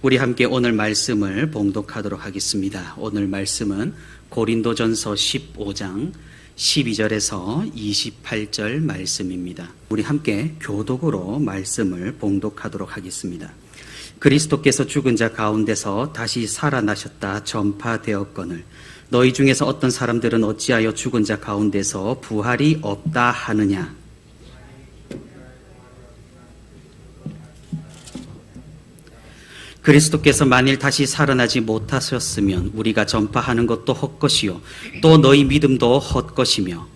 우리 함께 오늘 말씀을 봉독하도록 하겠습니다. 오늘 말씀은 고린도전서 15장 12절에서 28절 말씀입니다. 우리 함께 교독으로 말씀을 봉독하도록 하겠습니다. 그리스도께서 죽은 자 가운데서 다시 살아나셨다 전파되었거늘 너희 중에서 어떤 사람들은 어찌하여 죽은 자 가운데서 부활이 없다 하느냐. 그리스도께서 만일 다시 살아나지 못하셨으면 우리가 전파하는 것도 헛것이요 또 너희 믿음도 헛것이며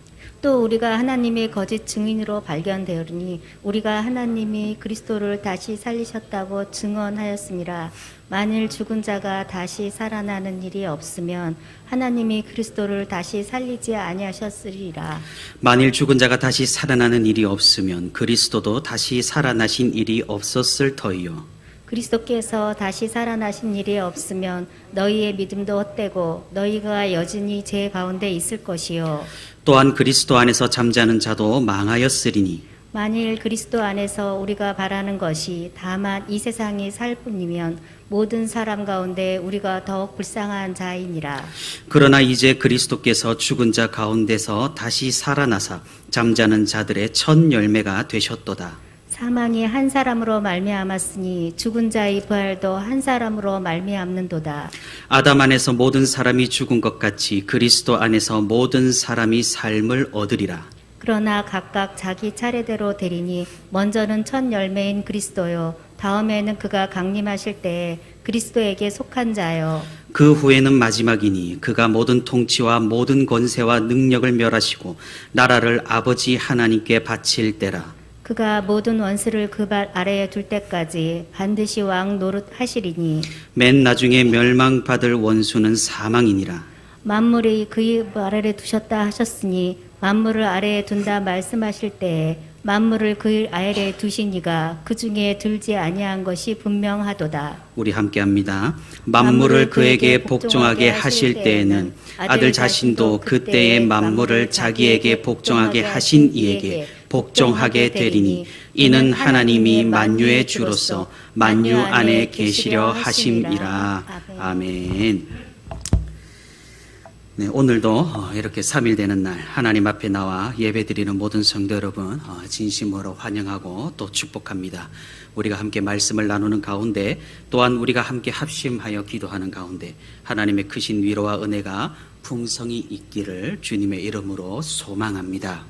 또 우리가 하나님의 거짓 증인으로 발견되오니 우리가 하나님이 그리스도를 다시 살리셨다고 증언하였음이라. 만일 죽은 자가 다시 살아나는 일이 없으면 하나님이 그리스도를 다시 살리지 아니하셨으리라. 만일 죽은 자가 다시 살아나는 일이 없으면 그리스도도 다시 살아나신 일이 없었을 터이요 그리스도께서 다시 살아나신 일이 없으면 너희의 믿음도 헛되고 너희가 여전히 죄 가운데 있을 것이요 또한 그리스도 안에서 잠자는 자도 망하였으리니 만일 그리스도 안에서 우리가 바라는 것이 다만 이 세상이 살 뿐이면 모든 사람 가운데 우리가 더욱 불쌍한 자이니라. 그러나 이제 그리스도께서 죽은 자 가운데서 다시 살아나사 잠자는 자들의 첫 열매가 되셨도다. 사망이 한 사람으로 말미암았으니 죽은 자의 부활도 한 사람으로 말미암는도다. 아담 안에서 모든 사람이 죽은 것 같이 그리스도 안에서 모든 사람이 삶을 얻으리라. 그러나 각각 자기 차례대로 되리니 먼저는 첫 열매인 그리스도요 다음에는 그가 강림하실 때에 그리스도에게 속한 자요 그 후에는 마지막이니 그가 모든 통치와 모든 권세와 능력을 멸하시고 나라를 아버지 하나님께 바칠 때라. 그가 모든 원수를 그 발 아래에 둘 때까지 반드시 왕 노릇하시리니 맨 나중에 멸망받을 원수는 사망이니라. 만물이 그의 아래에 두셨다 하셨으니 만물을 아래에 둔다 말씀하실 때에 만물을 그의 아래에 두시니가 그 중에 들지 아니한 것이 분명하도다. 우리 함께합니다. 만물을 그에게 복종하게 하실 때에는 아들 자신도 그때의 만물을 자기에게 복종하게 하신 이에게 복종하게 되리니 이는 하나님이 만유의 주로서 만유 안에 계시려 하심이라. 아멘. 네, 오늘도 이렇게 3일 되는 날 하나님 앞에 나와 예배드리는 모든 성도 여러분 진심으로 환영하고 또 축복합니다. 우리가 함께 말씀을 나누는 가운데 또한 우리가 함께 합심하여 기도하는 가운데 하나님의 크신 위로와 은혜가 풍성히 있기를 주님의 이름으로 소망합니다.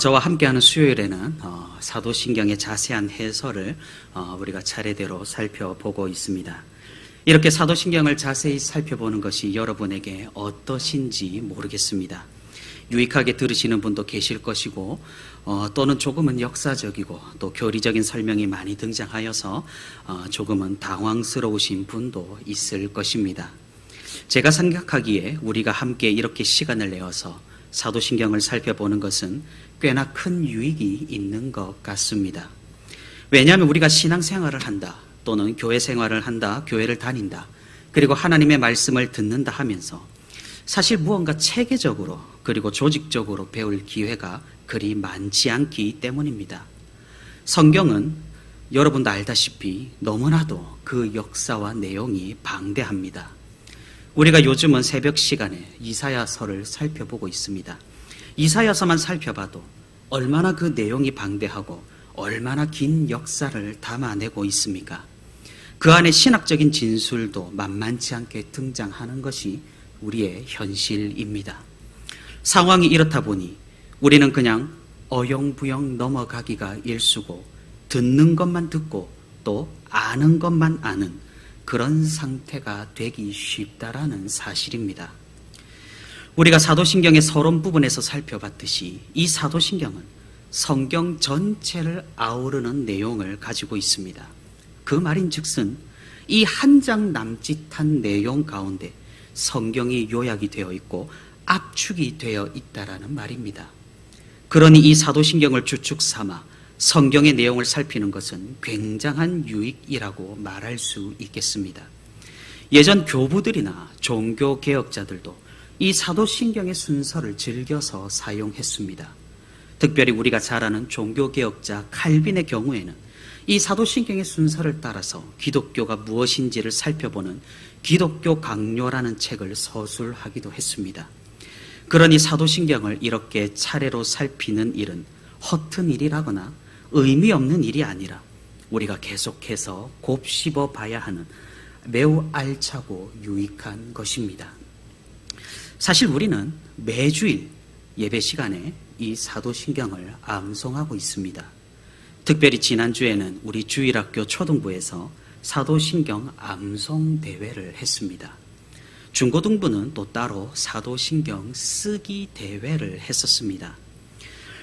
저와 함께하는 수요일에는 사도신경의 자세한 해설을 우리가 차례대로 살펴보고 있습니다. 이렇게 사도신경을 자세히 살펴보는 것이 여러분에게 어떠신지 모르겠습니다. 유익하게 들으시는 분도 계실 것이고 또는 조금은 역사적이고 또 교리적인 설명이 많이 등장하여서 조금은 당황스러우신 분도 있을 것입니다. 제가 생각하기에 우리가 함께 이렇게 시간을 내어서 사도신경을 살펴보는 것은 꽤나 큰 유익이 있는 것 같습니다. 왜냐하면 우리가 신앙생활을 한다 또는 교회 생활을 한다, 교회를 다닌다, 그리고 하나님의 말씀을 듣는다 하면서 사실 무언가 체계적으로 그리고 조직적으로 배울 기회가 그리 많지 않기 때문입니다. 성경은 여러분도 알다시피 너무나도 그 역사와 내용이 방대합니다. 우리가 요즘은 새벽 시간에 이사야서를 살펴보고 있습니다. 이사야서만 살펴봐도 얼마나 그 내용이 방대하고 얼마나 긴 역사를 담아내고 있습니까? 그 안에 신학적인 진술도 만만치 않게 등장하는 것이 우리의 현실입니다. 상황이 이렇다 보니 우리는 그냥 어영부영 넘어가기가 일쑤고 듣는 것만 듣고 또 아는 것만 아는 그런 상태가 되기 쉽다라는 사실입니다. 우리가 사도신경의 서론 부분에서 살펴봤듯이 이 사도신경은 성경 전체를 아우르는 내용을 가지고 있습니다. 그 말인즉슨 이 한 장 남짓한 내용 가운데 성경이 요약이 되어 있고 압축이 되어 있다라는 말입니다. 그러니 이 사도신경을 주축 삼아 성경의 내용을 살피는 것은 굉장한 유익이라고 말할 수 있겠습니다. 예전 교부들이나 종교개혁자들도 이 사도신경의 순서를 즐겨서 사용했습니다. 특별히 우리가 잘 아는 종교개혁자 칼빈의 경우에는 이 사도신경의 순서를 따라서 기독교가 무엇인지를 살펴보는 기독교 강요라는 책을 서술하기도 했습니다. 그러니 사도신경을 이렇게 차례로 살피는 일은 허튼 일이라거나 의미 없는 일이 아니라 우리가 계속해서 곱씹어 봐야 하는 매우 알차고 유익한 것입니다. 사실 우리는 매주일 예배 시간에 이 사도신경을 암송하고 있습니다. 특별히 지난주에는 우리 주일학교 초등부에서 사도신경 암송 대회를 했습니다. 중고등부는 또 따로 사도신경 쓰기 대회를 했었습니다.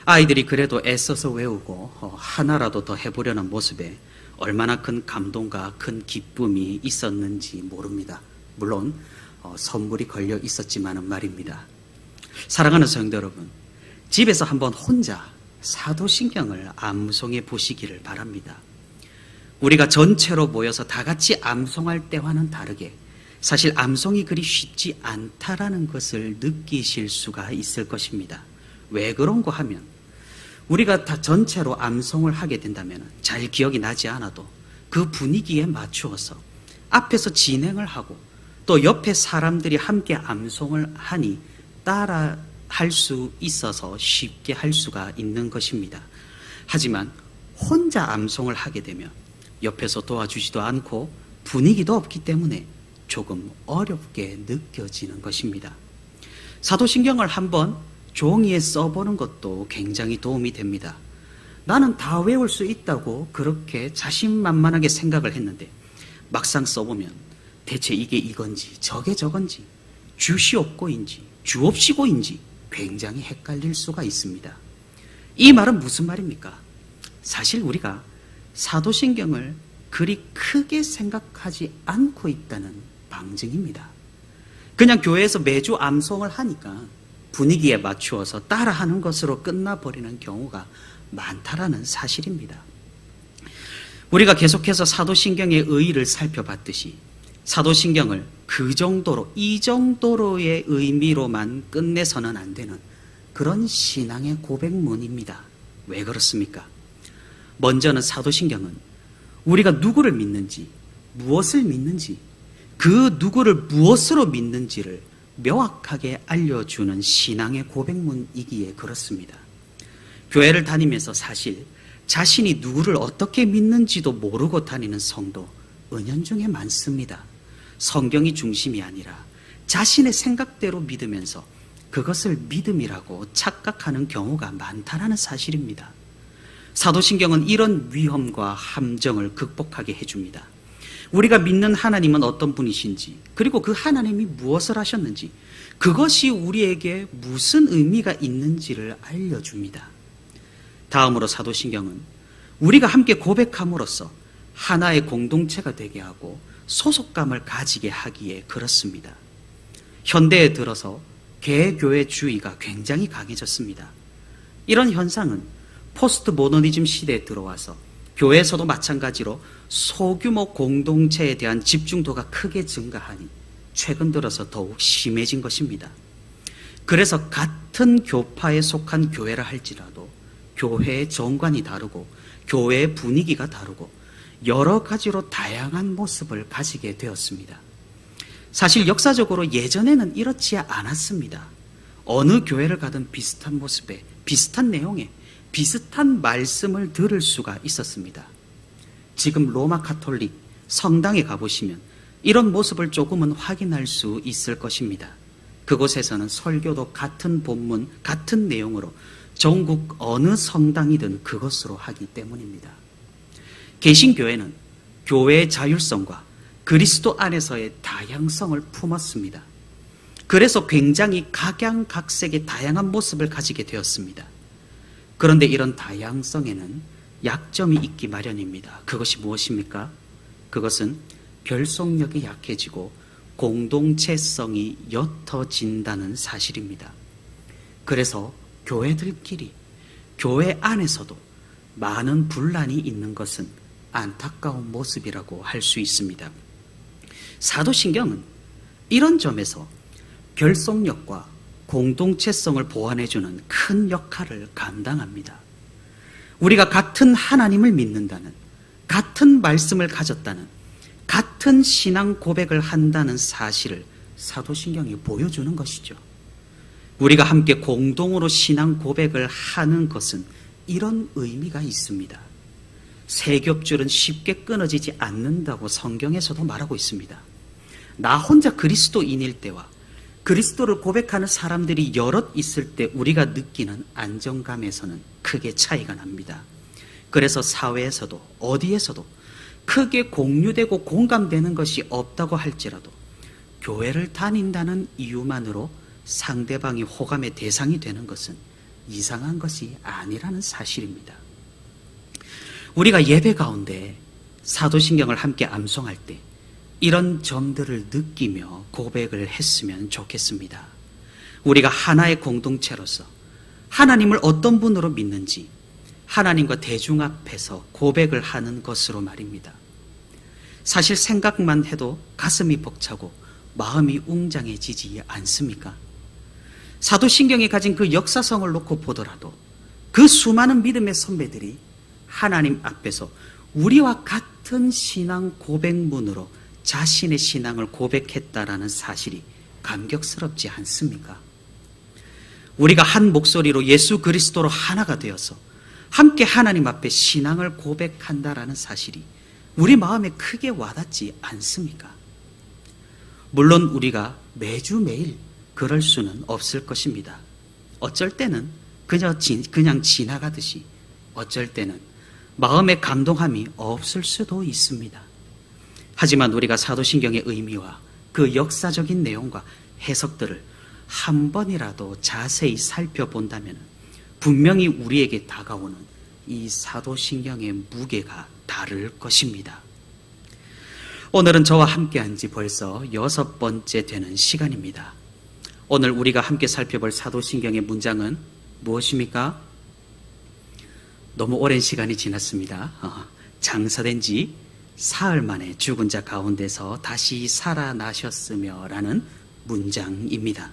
아이들이 그래도 애써서 외우고 하나라도 더 해보려는 모습에 얼마나 큰 감동과 큰 기쁨이 있었는지 모릅니다. 물론 선물이 걸려 있었지만은 말입니다. 사랑하는 성도 여러분, 집에서 한번 혼자 사도신경을 암송해 보시기를 바랍니다. 우리가 전체로 모여서 다 같이 암송할 때와는 다르게 사실 암송이 그리 쉽지 않다라는 것을 느끼실 수가 있을 것입니다. 왜 그런가 하면 우리가 다 전체로 암송을 하게 된다면 잘 기억이 나지 않아도 그 분위기에 맞추어서 앞에서 진행을 하고 또 옆에 사람들이 함께 암송을 하니 따라 할 수 있어서 쉽게 할 수가 있는 것입니다. 하지만 혼자 암송을 하게 되면 옆에서 도와주지도 않고 분위기도 없기 때문에 조금 어렵게 느껴지는 것입니다. 사도신경을 한번 종이에 써보는 것도 굉장히 도움이 됩니다. 나는 다 외울 수 있다고 그렇게 자신만만하게 생각을 했는데 막상 써보면 대체 이게 이건지 저게 저건지 주시옵고인지 주옵시고인지 굉장히 헷갈릴 수가 있습니다. 이 말은 무슨 말입니까? 사실 우리가 사도신경을 그리 크게 생각하지 않고 있다는 방증입니다. 그냥 교회에서 매주 암송을 하니까 분위기에 맞추어서 따라하는 것으로 끝나버리는 경우가 많다라는 사실입니다. 우리가 계속해서 사도신경의 의의를 살펴봤듯이 사도신경을 그 정도로 이 정도로의 의미로만 끝내서는 안 되는 그런 신앙의 고백문입니다. 왜 그렇습니까? 먼저는 사도신경은 우리가 누구를 믿는지 무엇을 믿는지 그 누구를 무엇으로 믿는지를 명확하게 알려주는 신앙의 고백문이기에 그렇습니다. 교회를 다니면서 사실 자신이 누구를 어떻게 믿는지도 모르고 다니는 성도 은연중에 많습니다. 성경이 중심이 아니라 자신의 생각대로 믿으면서 그것을 믿음이라고 착각하는 경우가 많다라는 사실입니다. 사도신경은 이런 위험과 함정을 극복하게 해줍니다. 우리가 믿는 하나님은 어떤 분이신지 그리고 그 하나님이 무엇을 하셨는지 그것이 우리에게 무슨 의미가 있는지를 알려줍니다. 다음으로 사도신경은 우리가 함께 고백함으로써 하나의 공동체가 되게 하고 소속감을 가지게 하기에 그렇습니다. 현대에 들어서 개교회주의가 굉장히 강해졌습니다. 이런 현상은 포스트 모더니즘 시대에 들어와서 교회에서도 마찬가지로 소규모 공동체에 대한 집중도가 크게 증가하니 최근 들어서 더욱 심해진 것입니다. 그래서 같은 교파에 속한 교회라 할지라도 교회의 정관이 다르고 교회의 분위기가 다르고 여러 가지로 다양한 모습을 가지게 되었습니다. 사실 역사적으로 예전에는 이렇지 않았습니다. 어느 교회를 가든 비슷한 모습에 비슷한 내용에 비슷한 말씀을 들을 수가 있었습니다. 지금 로마 가톨릭 성당에 가보시면 이런 모습을 조금은 확인할 수 있을 것입니다. 그곳에서는 설교도 같은 본문, 같은 내용으로 전국 어느 성당이든 그것으로 하기 때문입니다. 개신교회는 교회의 자율성과 그리스도 안에서의 다양성을 품었습니다. 그래서 굉장히 각양각색의 다양한 모습을 가지게 되었습니다. 그런데 이런 다양성에는 약점이 있기 마련입니다. 그것이 무엇입니까? 그것은 결속력이 약해지고 공동체성이 옅어진다는 사실입니다. 그래서 교회들끼리, 교회 안에서도 많은 분란이 있는 것은 안타까운 모습이라고 할 수 있습니다. 사도신경은 이런 점에서 결속력과 공동체성을 보완해주는 큰 역할을 감당합니다. 우리가 같은 하나님을 믿는다는 같은 말씀을 가졌다는, 같은 신앙 고백을 한다는 사실을 사도신경이 보여주는 것이죠. 우리가 함께 공동으로 신앙 고백을 하는 것은 이런 의미가 있습니다. 세 겹줄은 쉽게 끊어지지 않는다고 성경에서도 말하고 있습니다. 나 혼자 그리스도인일 때와 그리스도를 고백하는 사람들이 여럿 있을 때 우리가 느끼는 안정감에서는 크게 차이가 납니다. 그래서 사회에서도 어디에서도 크게 공유되고 공감되는 것이 없다고 할지라도 교회를 다닌다는 이유만으로 상대방이 호감의 대상이 되는 것은 이상한 것이 아니라는 사실입니다. 우리가 예배 가운데 사도신경을 함께 암송할 때 이런 점들을 느끼며 고백을 했으면 좋겠습니다. 우리가 하나의 공동체로서 하나님을 어떤 분으로 믿는지 하나님과 대중 앞에서 고백을 하는 것으로 말입니다. 사실 생각만 해도 가슴이 벅차고 마음이 웅장해지지 않습니까? 사도신경이 가진 그 역사성을 놓고 보더라도 그 수많은 믿음의 선배들이 하나님 앞에서 우리와 같은 신앙 고백문으로 자신의 신앙을 고백했다라는 사실이 감격스럽지 않습니까? 우리가 한 목소리로 예수 그리스도로 하나가 되어서 함께 하나님 앞에 신앙을 고백한다라는 사실이 우리 마음에 크게 와닿지 않습니까? 물론 우리가 매주 매일 그럴 수는 없을 것입니다. 어쩔 때는 그냥 지나가듯이, 어쩔 때는 마음의 감동함이 없을 수도 있습니다. 하지만 우리가 사도신경의 의미와 그 역사적인 내용과 해석들을 한 번이라도 자세히 살펴본다면 분명히 우리에게 다가오는 이 사도신경의 무게가 다를 것입니다. 오늘은 저와 함께한 지 벌써 6번째 되는 시간입니다. 오늘 우리가 함께 살펴볼 사도신경의 문장은 무엇입니까? 너무 오랜 시간이 지났습니다. 장사된 지 사흘 만에 죽은 자 가운데서 다시 살아나셨으며 라는 문장입니다.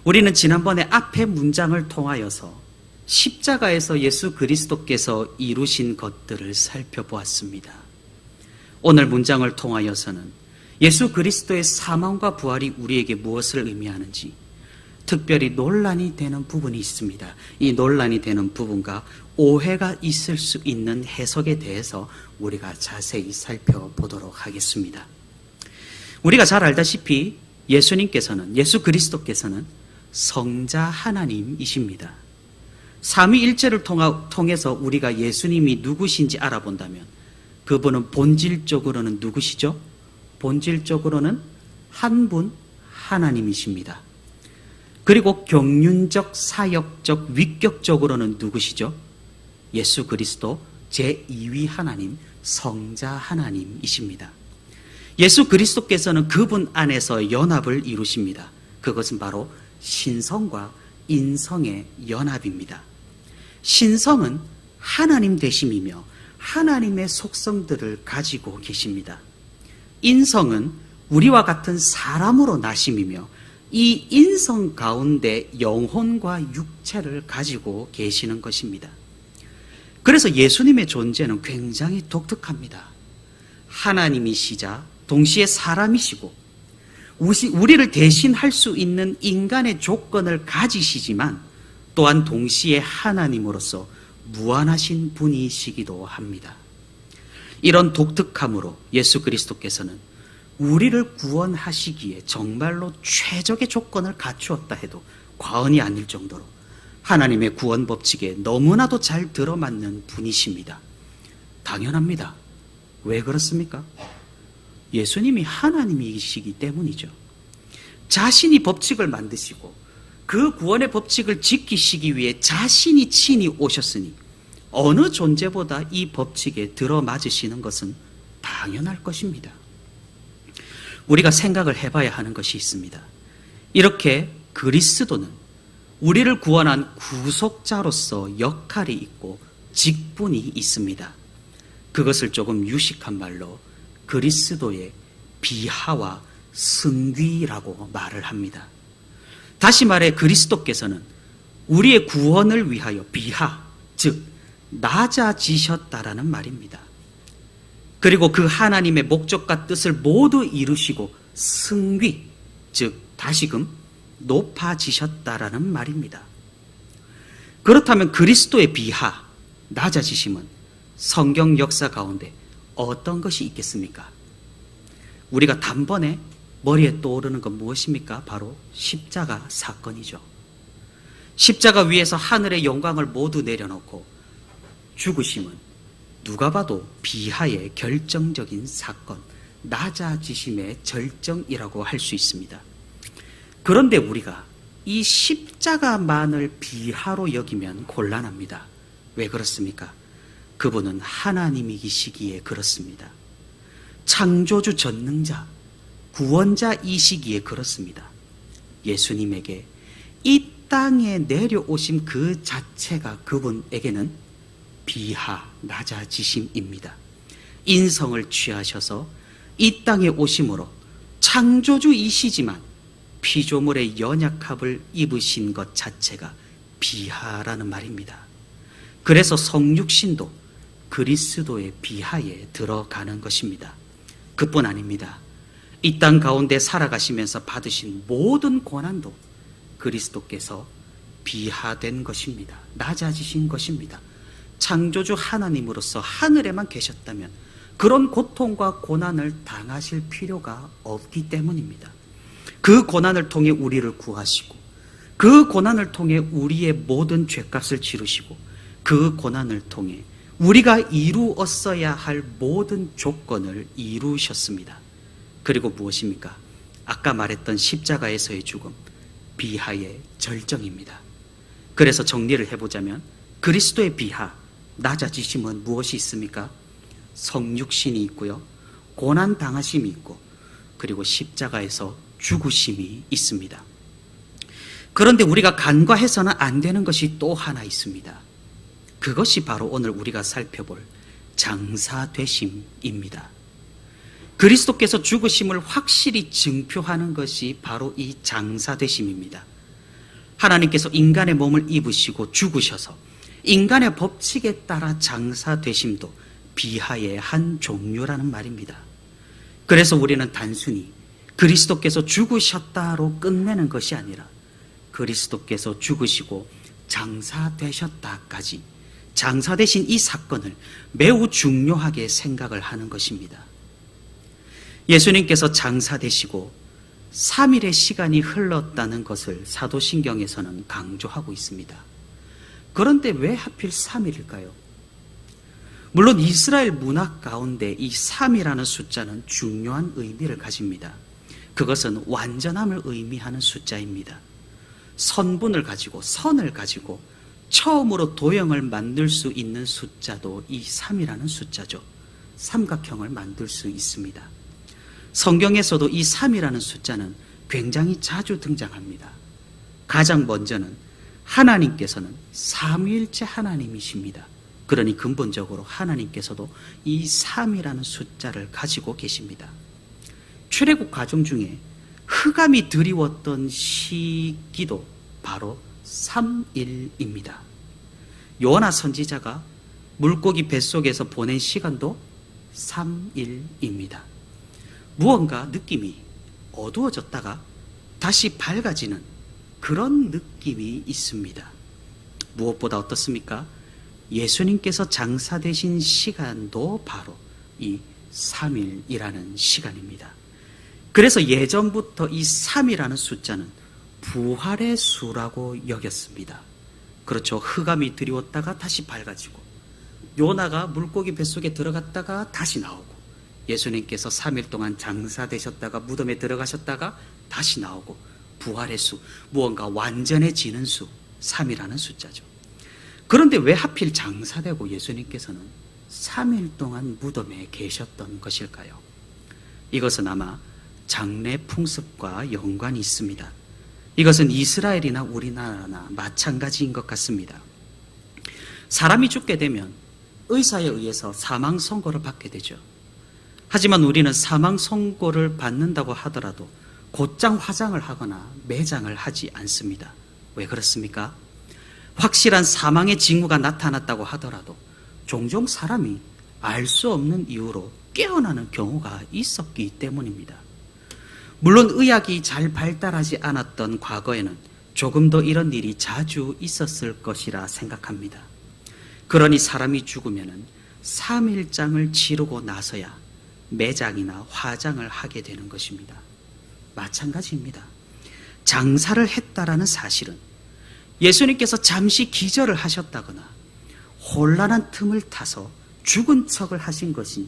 우리는 지난번에 앞의 문장을 통하여서 십자가에서 예수 그리스도께서 이루신 것들을 살펴보았습니다. 오늘 문장을 통하여서는 예수 그리스도의 사망과 부활이 우리에게 무엇을 의미하는지 특별히 논란이 되는 부분이 있습니다. 이 논란이 되는 부분과 오해가 있을 수 있는 해석에 대해서 우리가 자세히 살펴보도록 하겠습니다. 우리가 잘 알다시피 예수 그리스도께서는 성자 하나님이십니다. 삼위일체를 통해서 우리가 예수님이 누구신지 알아본다면 그분은 본질적으로는 누구시죠? 본질적으로는 한 분 하나님이십니다. 그리고 경륜적, 사역적, 위격적으로는 누구시죠? 예수 그리스도 제2위 하나님, 성자 하나님이십니다. 예수 그리스도께서는 그분 안에서 연합을 이루십니다. 그것은 바로 신성과 인성의 연합입니다. 신성은 하나님 되심이며 하나님의 속성들을 가지고 계십니다. 인성은 우리와 같은 사람으로 나심이며 이 인성 가운데 영혼과 육체를 가지고 계시는 것입니다. 그래서 예수님의 존재는 굉장히 독특합니다. 하나님이시자 동시에 사람이시고 우리를 대신할 수 있는 인간의 조건을 가지시지만 또한 동시에 하나님으로서 무한하신 분이시기도 합니다. 이런 독특함으로 예수 그리스도께서는 우리를 구원하시기에 정말로 최적의 조건을 갖추었다 해도 과언이 아닐 정도로 하나님의 구원 법칙에 너무나도 잘 들어맞는 분이십니다. 당연합니다. 왜 그렇습니까? 예수님이 하나님이시기 때문이죠. 자신이 법칙을 만드시고 그 구원의 법칙을 지키시기 위해 자신이 친히 오셨으니 어느 존재보다 이 법칙에 들어맞으시는 것은 당연할 것입니다. 우리가 생각을 해봐야 하는 것이 있습니다. 이렇게 그리스도는 우리를 구원한 구속자로서 역할이 있고 직분이 있습니다. 그것을 조금 유식한 말로 그리스도의 비하와 승귀라고 말을 합니다. 다시 말해 그리스도께서는 우리의 구원을 위하여 비하, 즉 낮아지셨다라는 말입니다. 그리고 그 하나님의 목적과 뜻을 모두 이루시고 승위, 즉 다시금 높아지셨다라는 말입니다. 그렇다면 그리스도의 비하, 낮아지심은 성경 역사 가운데 어떤 것이 있겠습니까? 우리가 단번에 머리에 떠오르는 건 무엇입니까? 바로 십자가 사건이죠. 십자가 위에서 하늘의 영광을 모두 내려놓고 죽으심은 누가 봐도 비하의 결정적인 사건, 낮아지심의 절정이라고 할 수 있습니다. 그런데 우리가 이 십자가만을 비하로 여기면 곤란합니다. 왜 그렇습니까? 그분은 하나님이시기에 그렇습니다. 창조주 전능자, 구원자이시기에 그렇습니다. 예수님에게 이 땅에 내려오심 그 자체가 그분에게는 비하, 낮아지심입니다. 인성을 취하셔서 이 땅에 오심으로 창조주이시지만 피조물의 연약함을 입으신 것 자체가 비하라는 말입니다. 그래서 성육신도 그리스도의 비하에 들어가는 것입니다. 그뿐 아닙니다. 이 땅 가운데 살아가시면서 받으신 모든 고난도 그리스도께서 비하된 것입니다. 낮아지신 것입니다. 창조주 하나님으로서 하늘에만 계셨다면 그런 고통과 고난을 당하실 필요가 없기 때문입니다. 그 고난을 통해 우리를 구하시고 그 고난을 통해 우리의 모든 죄값을 치르시고 그 고난을 통해 우리가 이루었어야 할 모든 조건을 이루셨습니다. 그리고 무엇입니까? 아까 말했던 십자가에서의 죽음, 비하의 절정입니다. 그래서 정리를 해보자면 그리스도의 비하, 낮아지심은 무엇이 있습니까? 성육신이 있고요, 고난 당하심이 있고, 그리고 십자가에서 죽으심이 있습니다. 그런데 우리가 간과해서는 안 되는 것이 또 하나 있습니다. 그것이 바로 오늘 우리가 살펴볼 장사되심입니다. 그리스도께서 죽으심을 확실히 증표하는 것이 바로 이 장사되심입니다. 하나님께서 인간의 몸을 입으시고 죽으셔서 인간의 법칙에 따라 장사되심도 비하의 한 종류라는 말입니다. 그래서 우리는 단순히 그리스도께서 죽으셨다로 끝내는 것이 아니라 그리스도께서 죽으시고 장사되셨다까지 장사되신 이 사건을 매우 중요하게 생각을 하는 것입니다. 예수님께서 장사되시고 3일의 시간이 흘렀다는 것을 사도신경에서는 강조하고 있습니다. 그런데 왜 하필 3일일까요? 물론 이스라엘 문화 가운데 이 3이라는 숫자는 중요한 의미를 가집니다. 그것은 완전함을 의미하는 숫자입니다. 선분을 가지고, 선을 가지고 처음으로 도형을 만들 수 있는 숫자도 이 3이라는 숫자죠. 삼각형을 만들 수 있습니다. 성경에서도 이 3이라는 숫자는 굉장히 자주 등장합니다. 가장 먼저는 하나님께서는 삼위일체 하나님이십니다. 그러니 근본적으로 하나님께서도 이 3이라는 숫자를 가지고 계십니다. 출애굽 과정 중에 흑암이 드리웠던 시기도 바로 3일입니다. 요나 선지자가 물고기 뱃속에서 보낸 시간도 3일입니다. 무언가 느낌이 어두워졌다가 다시 밝아지는 그런 느낌이 있습니다. 무엇보다 어떻습니까? 예수님께서 장사되신 시간도 바로 이 3일이라는 시간입니다. 그래서 예전부터 이 3이라는 숫자는 부활의 수라고 여겼습니다. 그렇죠. 흑암이 드리웠다가 다시 밝아지고, 요나가 물고기 뱃속에 들어갔다가 다시 나오고, 예수님께서 3일 동안 장사되셨다가 무덤에 들어가셨다가 다시 나오고, 부활의 수, 무언가 완전해지는 수, 3이라는 숫자죠. 그런데 왜 하필 장사되고 예수님께서는 3일 동안 무덤에 계셨던 것일까요? 이것은 아마 장례 풍습과 연관이 있습니다. 이것은 이스라엘이나 우리나라나 마찬가지인 것 같습니다. 사람이 죽게 되면 의사에 의해서 사망 선고를 받게 되죠. 하지만 우리는 사망 선고를 받는다고 하더라도 곧장 화장을 하거나 매장을 하지 않습니다. 왜 그렇습니까? 확실한 사망의 징후가 나타났다고 하더라도 종종 사람이 알 수 없는 이유로 깨어나는 경우가 있었기 때문입니다. 물론 의학이 잘 발달하지 않았던 과거에는 조금 더 이런 일이 자주 있었을 것이라 생각합니다. 그러니 사람이 죽으면 3일장을 치르고 나서야 매장이나 화장을 하게 되는 것입니다. 마찬가지입니다. 장사를 했다라는 사실은 예수님께서 잠시 기절을 하셨다거나 혼란한 틈을 타서 죽은 척을 하신 것이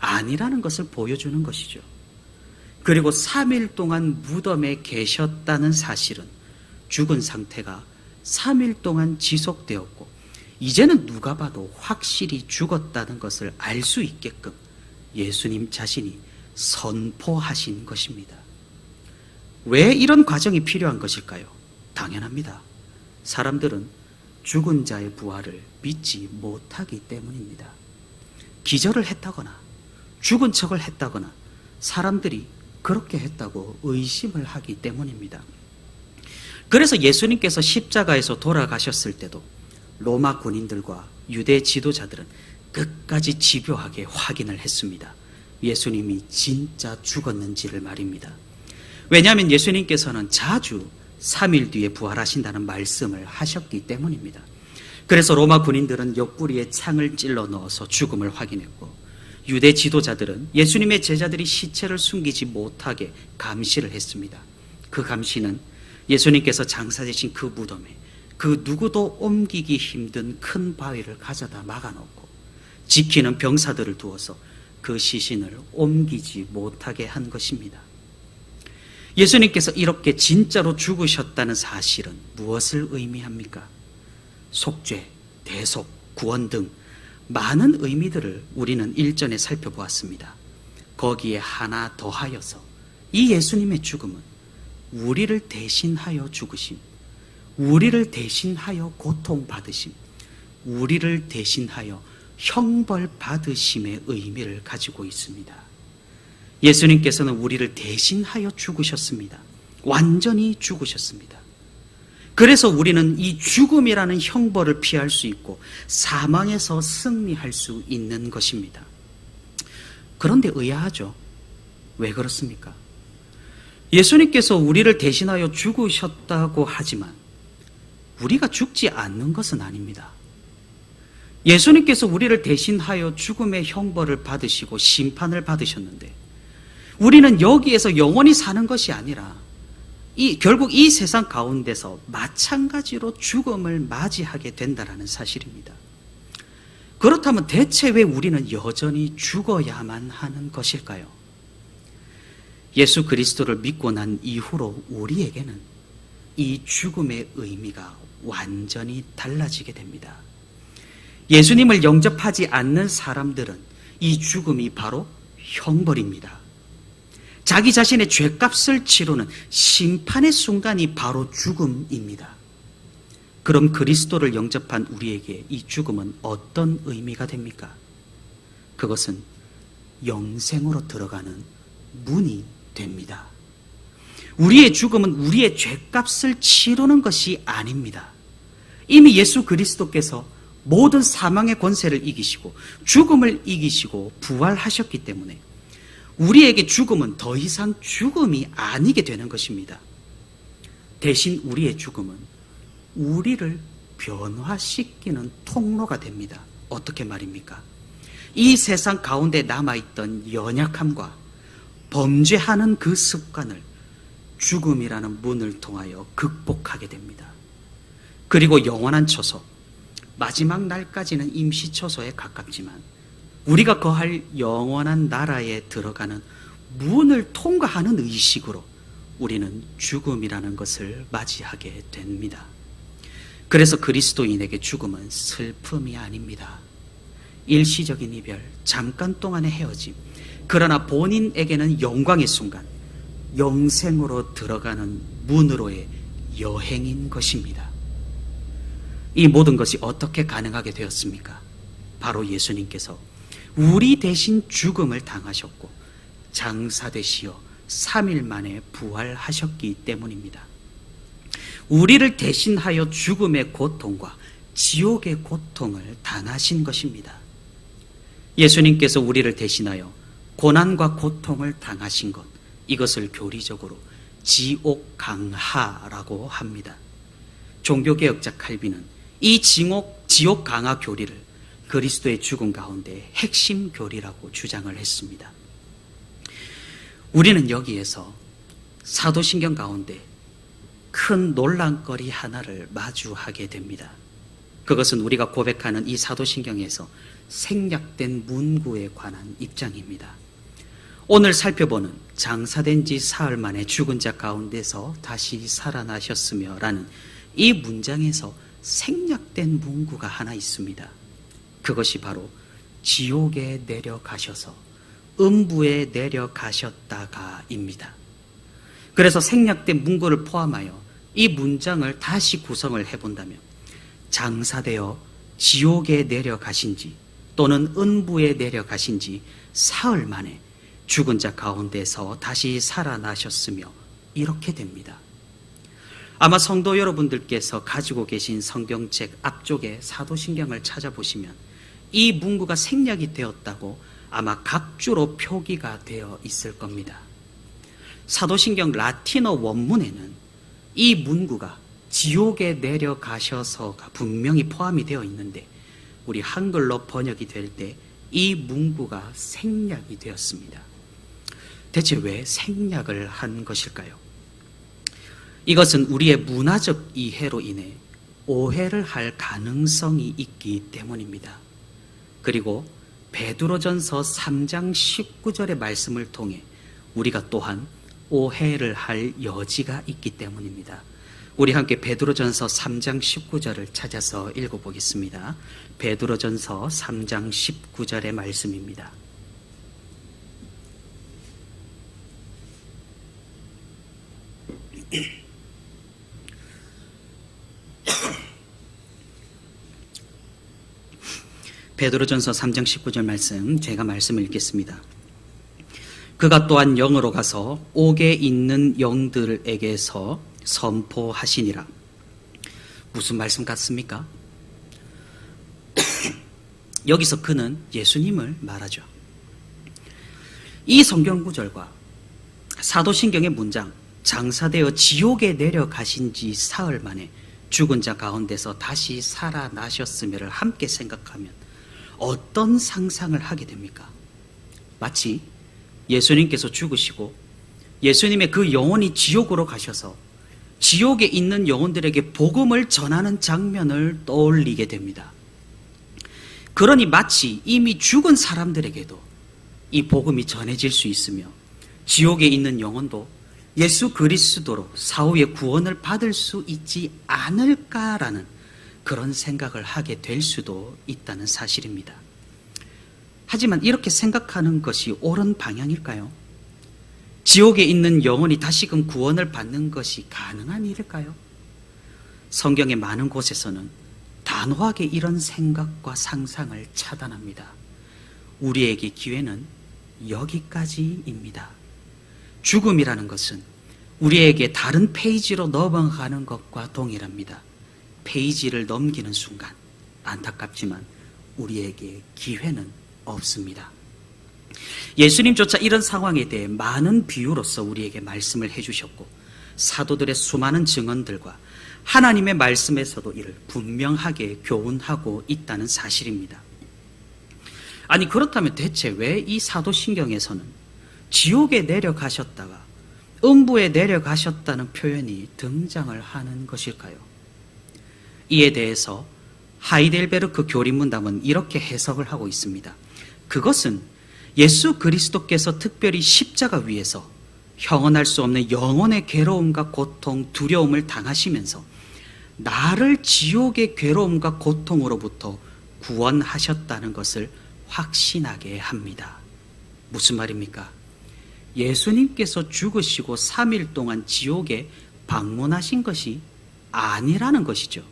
아니라는 것을 보여주는 것이죠. 그리고 3일 동안 무덤에 계셨다는 사실은 죽은 상태가 3일 동안 지속되었고 이제는 누가 봐도 확실히 죽었다는 것을 알 수 있게끔 예수님 자신이 선포하신 것입니다. 왜 이런 과정이 필요한 것일까요? 당연합니다. 사람들은 죽은 자의 부활을 믿지 못하기 때문입니다. 기절을 했다거나 죽은 척을 했다거나 사람들이 그렇게 했다고 의심을 하기 때문입니다. 그래서 예수님께서 십자가에서 돌아가셨을 때도 로마 군인들과 유대 지도자들은 끝까지 집요하게 확인을 했습니다. 예수님이 진짜 죽었는지를 말입니다. 왜냐하면 예수님께서는 자주 3일 뒤에 부활하신다는 말씀을 하셨기 때문입니다. 그래서 로마 군인들은 옆구리에 창을 찔러 넣어서 죽음을 확인했고 유대 지도자들은 예수님의 제자들이 시체를 숨기지 못하게 감시를 했습니다. 그 감시는 예수님께서 장사되신 그 무덤에 그 누구도 옮기기 힘든 큰 바위를 가져다 막아놓고 지키는 병사들을 두어서 그 시신을 옮기지 못하게 한 것입니다. 예수님께서 이렇게 진짜로 죽으셨다는 사실은 무엇을 의미합니까? 속죄, 대속, 구원 등 많은 의미들을 우리는 일전에 살펴보았습니다. 거기에 하나 더하여서 이 예수님의 죽음은 우리를 대신하여 죽으심, 우리를 대신하여 고통받으심, 우리를 대신하여 형벌받으심의 의미를 가지고 있습니다. 예수님께서는 우리를 대신하여 죽으셨습니다. 완전히 죽으셨습니다. 그래서 우리는 이 죽음이라는 형벌을 피할 수 있고 사망에서 승리할 수 있는 것입니다. 그런데 의아하죠. 왜 그렇습니까? 예수님께서 우리를 대신하여 죽으셨다고 하지만 우리가 죽지 않는 것은 아닙니다. 예수님께서 우리를 대신하여 죽음의 형벌을 받으시고 심판을 받으셨는데 우리는 여기에서 영원히 사는 것이 아니라 결국 이 세상 가운데서 마찬가지로 죽음을 맞이하게 된다는 사실입니다. 그렇다면 대체 왜 우리는 여전히 죽어야만 하는 것일까요? 예수 그리스도를 믿고 난 이후로 우리에게는 이 죽음의 의미가 완전히 달라지게 됩니다. 예수님을 영접하지 않는 사람들은 이 죽음이 바로 형벌입니다. 자기 자신의 죄값을 치르는 심판의 순간이 바로 죽음입니다. 그럼 그리스도를 영접한 우리에게 이 죽음은 어떤 의미가 됩니까? 그것은 영생으로 들어가는 문이 됩니다. 우리의 죽음은 우리의 죄값을 치르는 것이 아닙니다. 이미 예수 그리스도께서 모든 사망의 권세를 이기시고 죽음을 이기시고 부활하셨기 때문에 우리에게 죽음은 더 이상 죽음이 아니게 되는 것입니다. 대신 우리의 죽음은 우리를 변화시키는 통로가 됩니다. 어떻게 말입니까? 이 세상 가운데 남아있던 연약함과 범죄하는 그 습관을 죽음이라는 문을 통하여 극복하게 됩니다. 그리고 영원한 처소, 마지막 날까지는 임시처소에 가깝지만 우리가 거할 영원한 나라에 들어가는 문을 통과하는 의식으로 우리는 죽음이라는 것을 맞이하게 됩니다. 그래서 그리스도인에게 죽음은 슬픔이 아닙니다. 일시적인 이별, 잠깐 동안의 헤어짐, 그러나 본인에게는 영광의 순간, 영생으로 들어가는 문으로의 여행인 것입니다. 이 모든 것이 어떻게 가능하게 되었습니까? 바로 예수님께서 우리 대신 죽음을 당하셨고 장사되시어 3일 만에 부활하셨기 때문입니다. 우리를 대신하여 죽음의 고통과 지옥의 고통을 당하신 것입니다. 예수님께서 우리를 대신하여 고난과 고통을 당하신 것, 이것을 교리적으로 지옥 강하라고 합니다. 종교개혁자 칼빈은 이 지옥 강하 교리를 그리스도의 죽음 가운데 핵심 교리라고 주장을 했습니다. 우리는 여기에서 사도신경 가운데 큰 논란거리 하나를 마주하게 됩니다. 그것은 우리가 고백하는 이 사도신경에서 생략된 문구에 관한 입장입니다. 오늘 살펴보는 장사된 지 사흘 만에 죽은 자 가운데서 다시 살아나셨으며 라는 이 문장에서 생략된 문구가 하나 있습니다. 그것이 바로 지옥에 내려가셔서 음부에 내려가셨다가입니다. 그래서 생략된 문구를 포함하여 이 문장을 다시 구성을 해본다면 장사되어 지옥에 내려가신지 또는 음부에 내려가신지 사흘 만에 죽은 자 가운데서 다시 살아나셨으며 이렇게 됩니다. 아마 성도 여러분들께서 가지고 계신 성경책 앞쪽에 사도신경을 찾아보시면 이 문구가 생략이 되었다고 아마 각주로 표기가 되어 있을 겁니다. 사도신경 라틴어 원문에는 이 문구가 지옥에 내려가셔서가 분명히 포함이 되어 있는데 우리 한글로 번역이 될 때 이 문구가 생략이 되었습니다. 대체 왜 생략을 한 것일까요? 이것은 우리의 문화적 이해로 인해 오해를 할 가능성이 있기 때문입니다. 그리고 베드로전서 3장 19절의 말씀을 통해 우리가 또한 오해를 할 여지가 있기 때문입니다. 우리 함께 베드로전서 3장 19절을 찾아서 읽어보겠습니다. 베드로전서 3장 19절의 말씀입니다. 베드로전서 3장 19절 말씀, 제가 말씀을 읽겠습니다. 그가 또한 영으로 가서 옥에 있는 영들에게서 선포하시니라. 무슨 말씀 같습니까? 여기서 그는 예수님을 말하죠. 이 성경 구절과 사도신경의 문장, 장사되어 지옥에 내려가신 지 사흘 만에 죽은 자 가운데서 다시 살아나셨음을 함께 생각하면 어떤 상상을 하게 됩니까? 마치 예수님께서 죽으시고 예수님의 그 영혼이 지옥으로 가셔서 지옥에 있는 영혼들에게 복음을 전하는 장면을 떠올리게 됩니다. 그러니 마치 이미 죽은 사람들에게도 이 복음이 전해질 수 있으며 지옥에 있는 영혼도 예수 그리스도로 사후의 구원을 받을 수 있지 않을까라는 그런 생각을 하게 될 수도 있다는 사실입니다. 하지만 이렇게 생각하는 것이 옳은 방향일까요? 지옥에 있는 영혼이 다시금 구원을 받는 것이 가능한 일일까요? 성경의 많은 곳에서는 단호하게 이런 생각과 상상을 차단합니다. 우리에게 기회는 여기까지입니다. 죽음이라는 것은 우리에게 다른 페이지로 넘어가는 것과 동일합니다. 페이지를 넘기는 순간 안타깝지만 우리에게 기회는 없습니다. 예수님조차 이런 상황에 대해 많은 비유로서 우리에게 말씀을 해주셨고 사도들의 수많은 증언들과 하나님의 말씀에서도 이를 분명하게 교훈하고 있다는 사실입니다. 아니 그렇다면 대체 왜 이 사도신경에서는 지옥에 내려가셨다가 음부에 내려가셨다는 표현이 등장을 하는 것일까요? 이에 대해서 하이델베르크 교리문답은 이렇게 해석을 하고 있습니다. 그것은 예수 그리스도께서 특별히 십자가 위에서 형언할 수 없는 영혼의 괴로움과 고통, 두려움을 당하시면서 나를 지옥의 괴로움과 고통으로부터 구원하셨다는 것을 확신하게 합니다. 무슨 말입니까? 예수님께서 죽으시고 3일 동안 지옥에 방문하신 것이 아니라는 것이죠.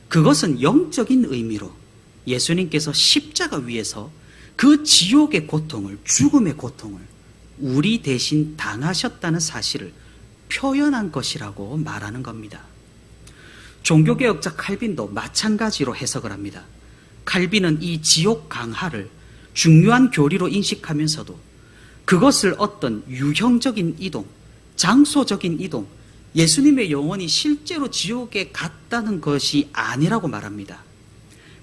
그것은 영적인 의미로 예수님께서 십자가 위에서 그 지옥의 고통을, 죽음의 고통을 우리 대신 당하셨다는 사실을 표현한 것이라고 말하는 겁니다. 종교개혁자 칼빈도 마찬가지로 해석을 합니다. 칼빈은 이 지옥 강하를 중요한 교리로 인식하면서도 그것을 어떤 유형적인 이동, 장소적인 이동, 예수님의 영혼이 실제로 지옥에 갔다는 것이 아니라고 말합니다.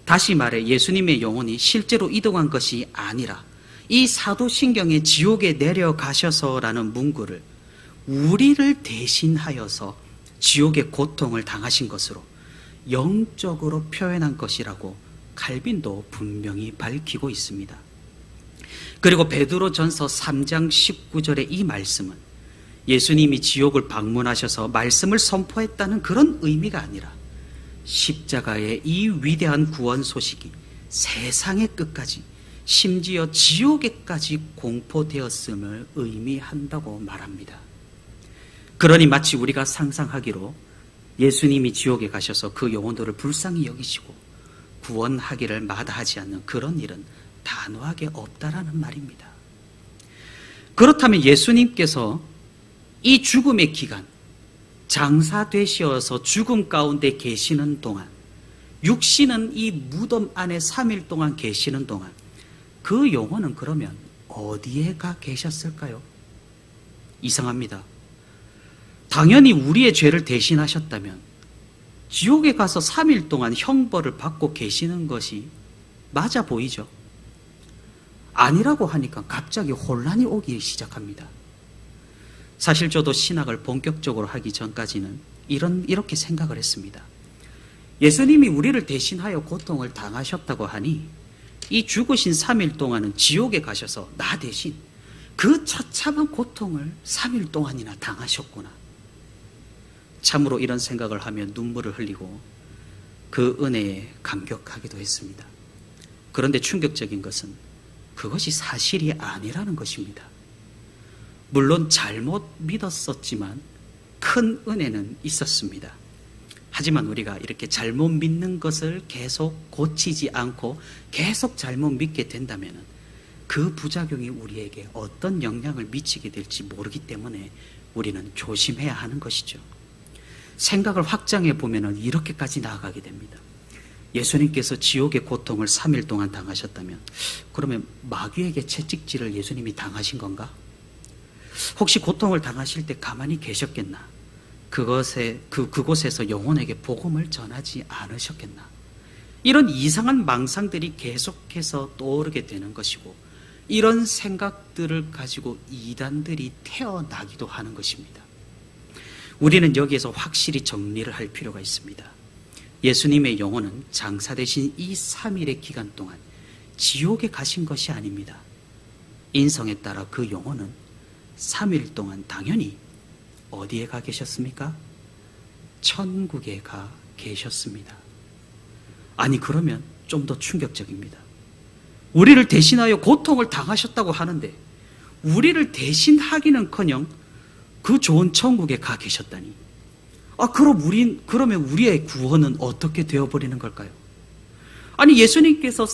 다시 말해 예수님의 영혼이 실제로 이동한 것이 아니라 이 사도신경에 지옥에 내려가셔서라는 문구를 우리를 대신하여서 지옥의 고통을 당하신 것으로 영적으로 표현한 것이라고 칼빈도 분명히 밝히고 있습니다. 그리고 베드로전서 3장 19절의 이 말씀은 예수님이 지옥을 방문하셔서 말씀을 선포했다는 그런 의미가 아니라 십자가의 이 위대한 구원 소식이 세상의 끝까지 심지어 지옥에까지 공포되었음을 의미한다고 말합니다. 그러니 마치 우리가 상상하기로 예수님이 지옥에 가셔서 그 영혼들을 불쌍히 여기시고 구원하기를 마다하지 않는 그런 일은 단호하게 없다라는 말입니다. 그렇다면 예수님께서 이 죽음의 기간, 장사되시어서 죽음 가운데 계시는 동안, 육신은 이 무덤 안에 3일 동안 계시는 동안 그 영혼은 그러면 어디에 가 계셨을까요? 이상합니다. 당연히 우리의 죄를 대신하셨다면 지옥에 가서 3일 동안 형벌을 받고 계시는 것이 맞아 보이죠? 아니라고 하니까 갑자기 혼란이 오기 시작합니다. 사실 저도 신학을 본격적으로 하기 전까지는 이렇게 생각을 했습니다. 예수님이 우리를 대신하여 고통을 당하셨다고 하니 이 죽으신 3일 동안은 지옥에 가셔서 나 대신 그 처참한 고통을 3일 동안이나 당하셨구나. 참으로 이런 생각을 하면 눈물을 흘리고 그 은혜에 감격하기도 했습니다. 그런데 충격적인 것은 그것이 사실이 아니라는 것입니다. 물론 잘못 믿었었지만 큰 은혜는 있었습니다. 하지만 우리가 이렇게 잘못 믿는 것을 계속 고치지 않고 계속 잘못 믿게 된다면 그 부작용이 우리에게 어떤 영향을 미치게 될지 모르기 때문에 우리는 조심해야 하는 것이죠. 생각을 확장해 보면 이렇게까지 나아가게 됩니다. 예수님께서 지옥의 고통을 3일 동안 당하셨다면 그러면 마귀에게 채찍질을 예수님이 당하신 건가? 혹시 고통을 당하실 때 가만히 계셨겠나? 그곳에서 영혼에게 복음을 전하지 않으셨겠나? 이런 이상한 망상들이 계속해서 떠오르게 되는 것이고 이런 생각들을 가지고 이단들이 태어나기도 하는 것입니다. 우리는 여기에서 확실히 정리를 할 필요가 있습니다. 예수님의 영혼은 장사되신 이 3일의 기간 동안 지옥에 가신 것이 아닙니다. 인성에 따라 그 영혼은 3일 동안 당연히 어디에 가 계셨습니까? 천국에 가 계셨습니다. 아니 그러면 좀 더 충격적입니다. 우리를 대신하여 고통을 당하셨다고 하는데 우리를 대신하기는커녕 그 좋은 천국에 가 계셨다니. 그러면 우리의 구원은 어떻게 되어버리는 걸까요? 아니 예수님께서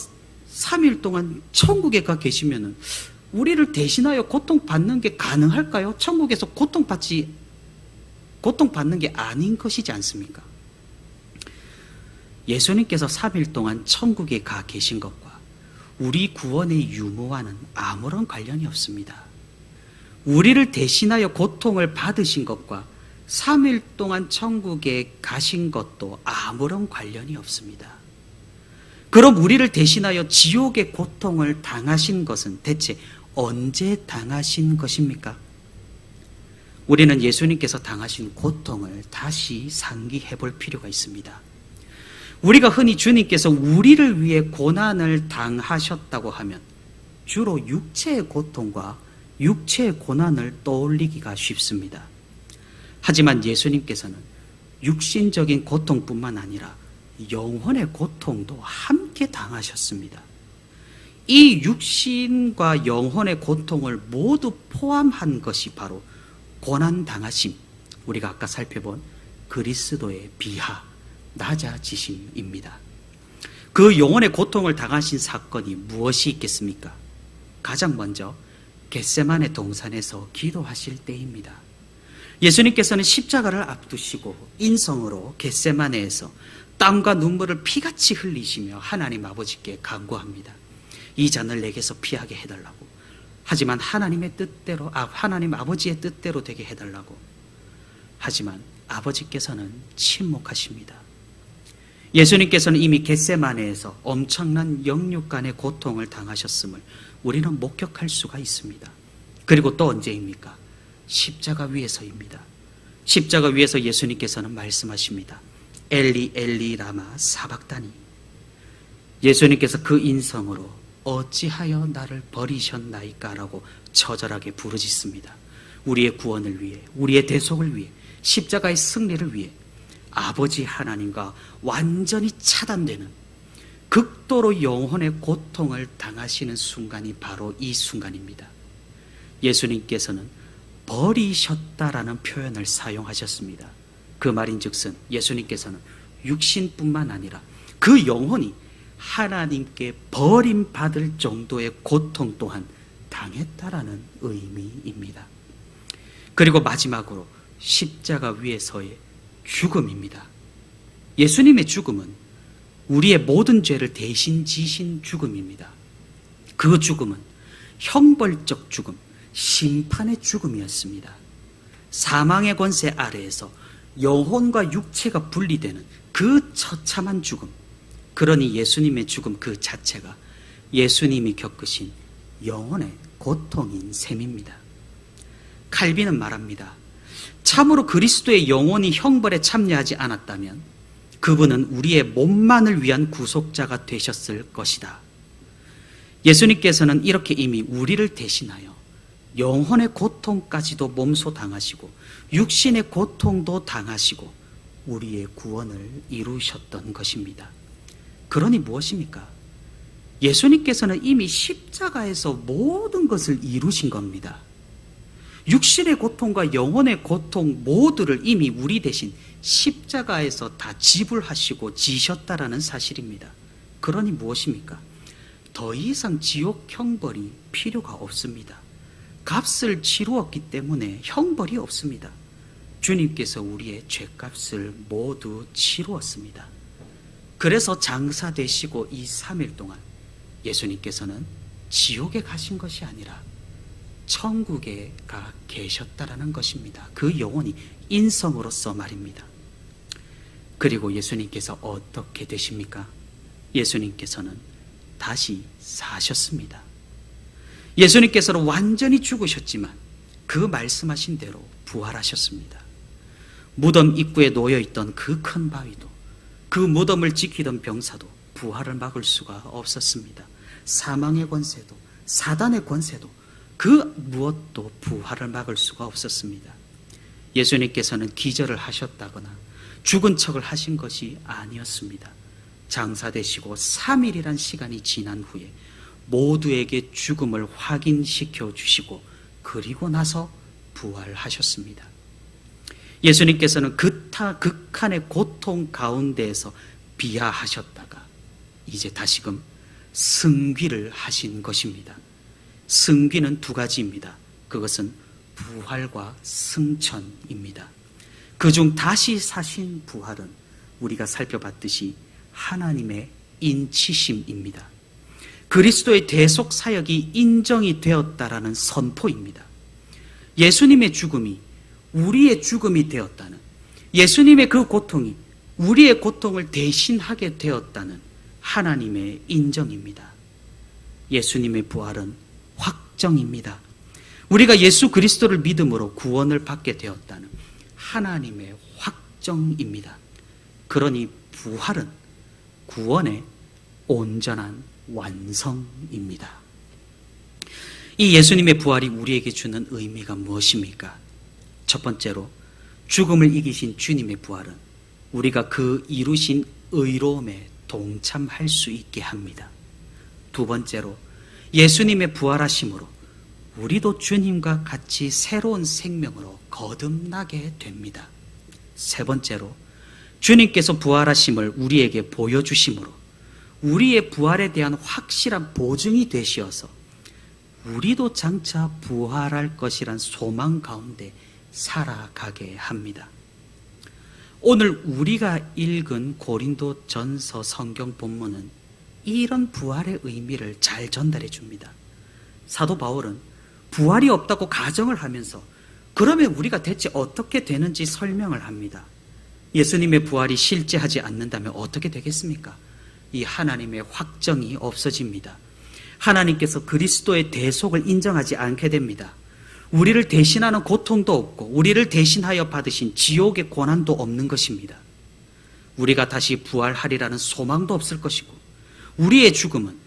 3일 동안 천국에 가 계시면은 우리를 대신하여 고통받는 게 가능할까요? 천국에서 고통받는 게 아닌 것이지 않습니까? 예수님께서 3일 동안 천국에 가 계신 것과 우리 구원의 유무와는 아무런 관련이 없습니다. 우리를 대신하여 고통을 받으신 것과 3일 동안 천국에 가신 것도 아무런 관련이 없습니다. 그럼 우리를 대신하여 지옥의 고통을 당하신 것은 대체 언제 당하신 것입니까? 우리는 예수님께서 당하신 고통을 다시 상기해 볼 필요가 있습니다. 우리가 흔히 주님께서 우리를 위해 고난을 당하셨다고 하면 주로 육체의 고통과 육체의 고난을 떠올리기가 쉽습니다. 하지만 예수님께서는 육신적인 고통뿐만 아니라 영혼의 고통도 함께 당하셨습니다. 이 육신과 영혼의 고통을 모두 포함한 것이 바로 고난당하심, 우리가 아까 살펴본 그리스도의 비하, 낮아지심입니다. 그 영혼의 고통을 당하신 사건이 무엇이 있겠습니까? 가장 먼저 겟세마네 동산에서 기도하실 때입니다. 예수님께서는 십자가를 앞두시고 인성으로 겟세마네에서 땀과 눈물을 피같이 흘리시며 하나님 아버지께 간구합니다. 이 잔을 내게서 피하게 해달라고. 하지만 하나님의 뜻대로, 하나님 아버지의 뜻대로 되게 해달라고. 하지만 아버지께서는 침묵하십니다. 예수님께서는 이미 겟세마네에서 엄청난 영육간의 고통을 당하셨음을 우리는 목격할 수가 있습니다. 그리고 또 언제입니까? 십자가 위에서입니다. 십자가 위에서 예수님께서는 말씀하십니다. 엘리 엘리 라마 사박다니. 예수님께서 그 인성으로 어찌하여 나를 버리셨나이까 라고 처절하게 부르짖습니다. 우리의 구원을 위해, 우리의 대속을 위해, 십자가의 승리를 위해 아버지 하나님과 완전히 차단되는 극도로 영혼의 고통을 당하시는 순간이 바로 이 순간입니다. 예수님께서는 버리셨다라는 표현을 사용하셨습니다. 그 말인즉슨 예수님께서는 육신뿐만 아니라 그 영혼이 하나님께 버림받을 정도의 고통 또한 당했다라는 의미입니다. 그리고 마지막으로 십자가 위에서의 죽음입니다. 예수님의 죽음은 우리의 모든 죄를 대신 지신 죽음입니다. 그 죽음은 형벌적 죽음, 심판의 죽음이었습니다. 사망의 권세 아래에서 영혼과 육체가 분리되는 그 처참한 죽음, 그러니 예수님의 죽음 그 자체가 예수님이 겪으신 영혼의 고통인 셈입니다. 칼빈은 말합니다. 참으로 그리스도의 영혼이 형벌에 참여하지 않았다면 그분은 우리의 몸만을 위한 구속자가 되셨을 것이다. 예수님께서는 이렇게 이미 우리를 대신하여 영혼의 고통까지도 몸소 당하시고 육신의 고통도 당하시고 우리의 구원을 이루셨던 것입니다. 그러니 무엇입니까? 예수님께서는 이미 십자가에서 모든 것을 이루신 겁니다. 육신의 고통과 영혼의 고통 모두를 이미 우리 대신 십자가에서 다 지불하시고 지셨다라는 사실입니다. 그러니 무엇입니까? 더 이상 지옥 형벌이 필요가 없습니다. 값을 치루었기 때문에 형벌이 없습니다. 주님께서 우리의 죄값을 모두 치루었습니다. 그래서 장사되시고 이 3일 동안 예수님께서는 지옥에 가신 것이 아니라 천국에 가 계셨다라는 것입니다. 그 영혼이 인성으로서 말입니다. 그리고 예수님께서 어떻게 되십니까? 예수님께서는 다시 사셨습니다. 예수님께서는 완전히 죽으셨지만 그 말씀하신 대로 부활하셨습니다. 무덤 입구에 놓여있던 그 큰 바위도, 그 무덤을 지키던 병사도 부활을 막을 수가 없었습니다. 사망의 권세도, 사단의 권세도, 그 무엇도 부활을 막을 수가 없었습니다. 예수님께서는 기절을 하셨다거나 죽은 척을 하신 것이 아니었습니다. 장사되시고 3일이란 시간이 지난 후에 모두에게 죽음을 확인시켜 주시고 그리고 나서 부활하셨습니다. 예수님께서는 극한의 고통 가운데에서 비하하셨다가 이제 다시금 승귀를 하신 것입니다. 승귀는 두 가지입니다. 그것은 부활과 승천입니다. 그중 다시 사신 부활은 우리가 살펴봤듯이 하나님의 인치심입니다. 그리스도의 대속 사역이 인정이 되었다라는 선포입니다. 예수님의 죽음이 우리의 죽음이 되었다는, 예수님의 그 고통이 우리의 고통을 대신하게 되었다는 하나님의 인정입니다. 예수님의 부활은 확정입니다. 우리가 예수 그리스도를 믿음으로 구원을 받게 되었다는 하나님의 확정입니다. 그러니 부활은 구원의 온전한 완성입니다. 이 예수님의 부활이 우리에게 주는 의미가 무엇입니까? 첫 번째로 죽음을 이기신 주님의 부활은 우리가 그 이루신 의로움에 동참할 수 있게 합니다. 두 번째로 예수님의 부활하심으로 우리도 주님과 같이 새로운 생명으로 거듭나게 됩니다. 세 번째로 주님께서 부활하심을 우리에게 보여주심으로 우리의 부활에 대한 확실한 보증이 되시어서 우리도 장차 부활할 것이란 소망 가운데 살아가게 합니다. 오늘 우리가 읽은 고린도 전서 성경 본문은 이런 부활의 의미를 잘 전달해 줍니다. 사도 바울은 부활이 없다고 가정을 하면서 그러면 우리가 대체 어떻게 되는지 설명을 합니다. 예수님의 부활이 실제하지 않는다면 어떻게 되겠습니까? 이 하나님의 확정이 없어집니다. 하나님께서 그리스도의 대속을 인정하지 않게 됩니다. 우리를 대신하는 고통도 없고 우리를 대신하여 받으신 지옥의 고난도 없는 것입니다. 우리가 다시 부활하리라는 소망도 없을 것이고 우리의 죽음은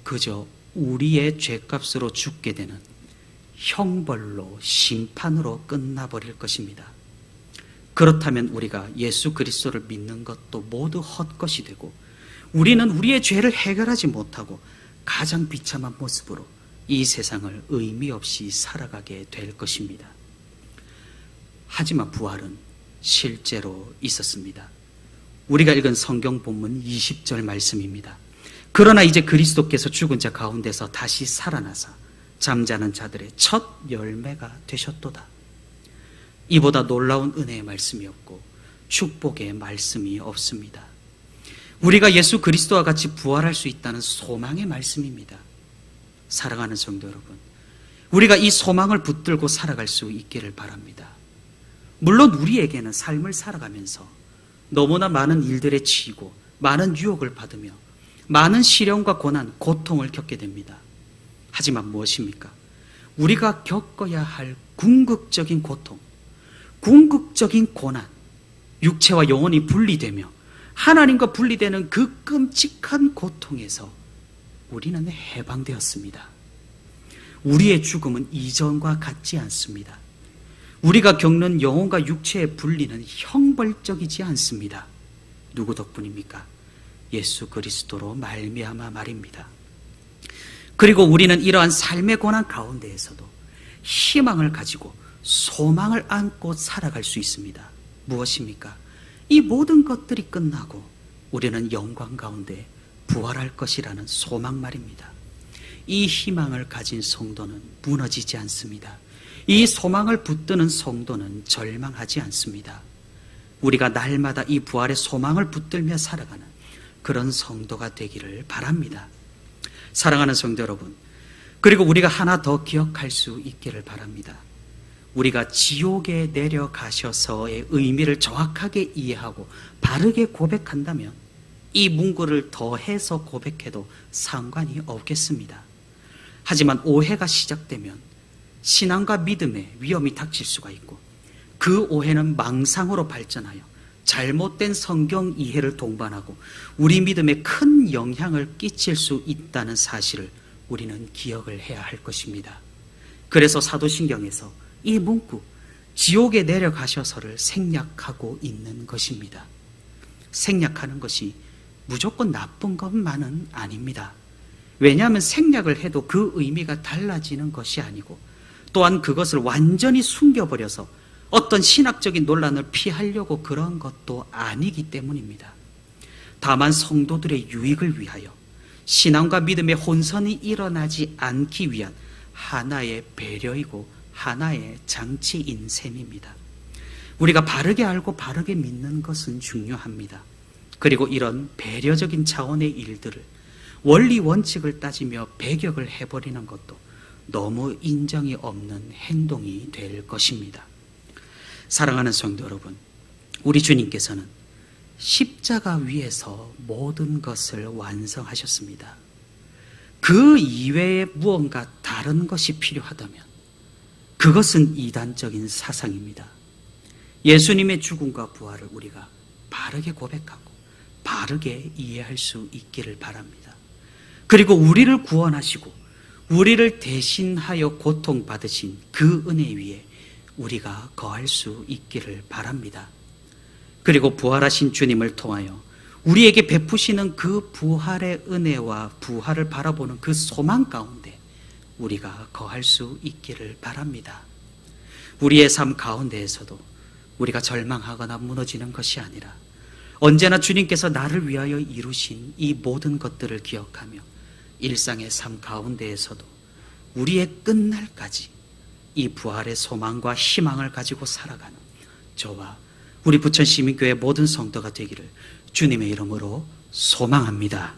그저 우리의 죄값으로 죽게 되는 형벌로 심판으로 끝나버릴 것입니다. 그렇다면 우리가 예수 그리스도를 믿는 것도 모두 헛것이 되고 우리는 우리의 죄를 해결하지 못하고 가장 비참한 모습으로 이 세상을 의미 없이 살아가게 될 것입니다. 하지만 부활은 실제로 있었습니다. 우리가 읽은 성경 본문 20절 말씀입니다. 그러나 이제 그리스도께서 죽은 자 가운데서 다시 살아나사 잠자는 자들의 첫 열매가 되셨도다. 이보다 놀라운 은혜의 말씀이 없고 축복의 말씀이 없습니다. 우리가 예수 그리스도와 같이 부활할 수 있다는 소망의 말씀입니다. 사랑하는 성도 여러분, 우리가 이 소망을 붙들고 살아갈 수 있기를 바랍니다. 물론 우리에게는 삶을 살아가면서 너무나 많은 일들에 치이고 많은 유혹을 받으며 많은 시련과 고난, 고통을 겪게 됩니다. 하지만 무엇입니까? 우리가 겪어야 할 궁극적인 고통, 궁극적인 고난, 육체와 영혼이 분리되며 하나님과 분리되는 그 끔찍한 고통에서 우리는 해방되었습니다. 우리의 죽음은 이전과 같지 않습니다. 우리가 겪는 영혼과 육체의 분리는 형벌적이지 않습니다. 누구 덕분입니까? 예수 그리스도로 말미암아 말입니다. 그리고 우리는 이러한 삶의 고난 가운데에서도 희망을 가지고 소망을 안고 살아갈 수 있습니다. 무엇입니까? 이 모든 것들이 끝나고 우리는 영광 가운데 부활할 것이라는 소망 말입니다. 이 희망을 가진 성도는 무너지지 않습니다. 이 소망을 붙드는 성도는 절망하지 않습니다. 우리가 날마다 이 부활의 소망을 붙들며 살아가는 그런 성도가 되기를 바랍니다. 사랑하는 성도 여러분, 그리고 우리가 하나 더 기억할 수 있기를 바랍니다. 우리가 지옥에 내려가셔서의 의미를 정확하게 이해하고 바르게 고백한다면 이 문구를 더해서 고백해도 상관이 없겠습니다. 하지만 오해가 시작되면 신앙과 믿음에 위험이 닥칠 수가 있고 그 오해는 망상으로 발전하여 잘못된 성경 이해를 동반하고 우리 믿음에 큰 영향을 끼칠 수 있다는 사실을 우리는 기억을 해야 할 것입니다. 그래서 사도신경에서 이 문구 지옥에 내려가셔서를 생략하고 있는 것입니다. 생략하는 것이 무조건 나쁜 것만은 아닙니다. 왜냐하면 생략을 해도 그 의미가 달라지는 것이 아니고 또한 그것을 완전히 숨겨버려서 어떤 신학적인 논란을 피하려고 그런 것도 아니기 때문입니다. 다만 성도들의 유익을 위하여 신앙과 믿음의 혼선이 일어나지 않기 위한 하나의 배려이고 하나의 장치인 셈입니다. 우리가 바르게 알고 바르게 믿는 것은 중요합니다. 그리고 이런 배려적인 차원의 일들을 원리 원칙을 따지며 배격을 해버리는 것도 너무 인정이 없는 행동이 될 것입니다. 사랑하는 성도 여러분, 우리 주님께서는 십자가 위에서 모든 것을 완성하셨습니다. 그 이외에 무언가 다른 것이 필요하다면 그것은 이단적인 사상입니다. 예수님의 죽음과 부활을 우리가 바르게 고백하고 바르게 이해할 수 있기를 바랍니다. 그리고 우리를 구원하시고 우리를 대신하여 고통받으신 그 은혜 위에 우리가 거할 수 있기를 바랍니다. 그리고 부활하신 주님을 통하여 우리에게 베푸시는 그 부활의 은혜와 부활을 바라보는 그 소망 가운데 우리가 거할 수 있기를 바랍니다. 우리의 삶 가운데에서도 우리가 절망하거나 무너지는 것이 아니라 언제나 주님께서 나를 위하여 이루신 이 모든 것들을 기억하며 일상의 삶 가운데에서도 우리의 끝날까지 이 부활의 소망과 희망을 가지고 살아가는 저와 우리 부천시민교회 모든 성도가 되기를 주님의 이름으로 소망합니다.